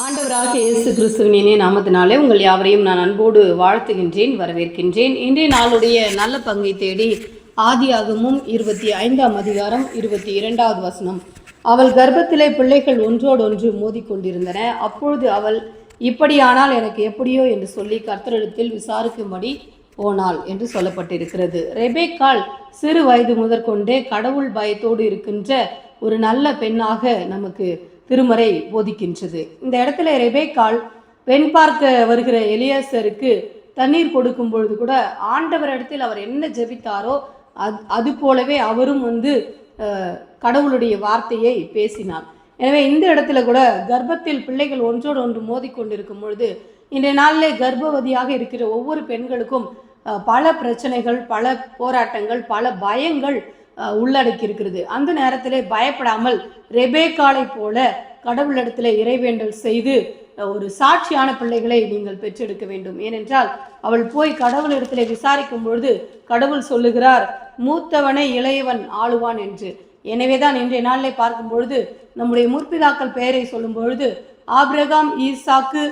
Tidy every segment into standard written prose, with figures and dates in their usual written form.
ஆண்டவராக இயேசு கிறிஸ்துவின் இனிய நாமத்தினாலே உங்கள் யாவரையும் நான் அன்போடு வாழ்த்துகின்றேன், வரவேற்கின்றேன். இன்றைய நாளுடைய நல்ல பங்கை தேடி ஆதியாகமும் 25ஆம் அதிகாரம் 22வது வசனம். அவள் கர்ப்பத்திலே பிள்ளைகள் ஒன்றோடொன்று மோதிக்கொண்டிருந்தன. அப்பொழுது அவள், இப்படியானால் எனக்கு எப்படியோ என்று சொல்லி கர்த்தரிடத்தில் விசாரிக்கும்படி போனாள் என்று சொல்லப்பட்டிருக்கிறது. ரெபேக்காள் சிறு வயது முதற்கொண்டே கடவுள் பயத்தோடு இருக்கின்ற ஒரு நல்ல பெண்ணாக நமக்கு திருமறை போதிக்கின்றது. இந்த இடத்துல ரெபேக்காள் பெண் பார்க்க வருகிற எலியாசருக்கு தண்ணீர் கொடுக்கும் பொழுது கூட ஆண்டவரிடத்தில் அவர் என்ன ஜெபித்தாரோ அது போலவே அவரும் கடவுளுடைய வார்த்தையை பேசினார். எனவே இந்த இடத்துல கூட கர்ப்பத்தில் பிள்ளைகள் ஒன்றோடு ஒன்று மோதிக்கொண்டிருக்கும் பொழுது இன்றைய நாளிலே கர்ப்பவதியாக இருக்கிற ஒவ்வொரு பெண்களுக்கும் பல பிரச்சனைகள், பல போராட்டங்கள், பல பயங்கள் உள்ளடக்கி இருக்கிறது. அந்த நேரத்திலே பயப்படாமல் ரெபேக்காளை போல கடவுளிடத்தில் இறைவேண்டல் செய்து ஒரு சாட்சியான பிள்ளைகளை நீங்கள் பெற்றெடுக்க வேண்டும். ஏனென்றால் அவள் போய் கடவுளிடத்தில் விசாரிக்கும் பொழுது கடவுள் சொல்லுகிறார், மூத்தவனை இளையவன் ஆளுவான் என்று. எனவேதான் இன்றைய நாளிலே பார்க்கும் பொழுது நம்முடைய முற்பிதாக்கள் பெயரை சொல்லும் பொழுது ஆபிரகாம், ஈசாக்கு,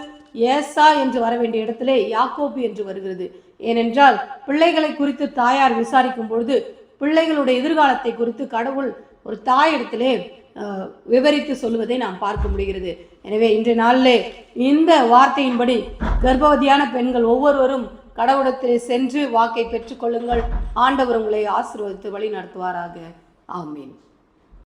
ஏசா என்று வர வேண்டிய இடத்திலே யாக்கோபு என்று வருகிறது. ஏனென்றால் பிள்ளைகளை குறித்து தாயார் விசாரிக்கும் பொழுது பிள்ளைகளுடைய எதிர்காலத்தை குறித்து கடவுள் ஒரு தாயிடத்திலே விவரித்து சொல்லுவதை நாம் பார்க்க முடிகிறது. எனவே இன்றைய நாளிலே இந்த வார்த்தையின்படி கர்ப்பவதியான பெண்கள் ஒவ்வொருவரும் கடவுளத்திலே சென்று வாக்கை பெற்றுக்கொள்ளுங்கள். ஆண்டவர் உங்களை ஆசீர்வதித்து வழி நடத்துவாராக. ஆமீன்.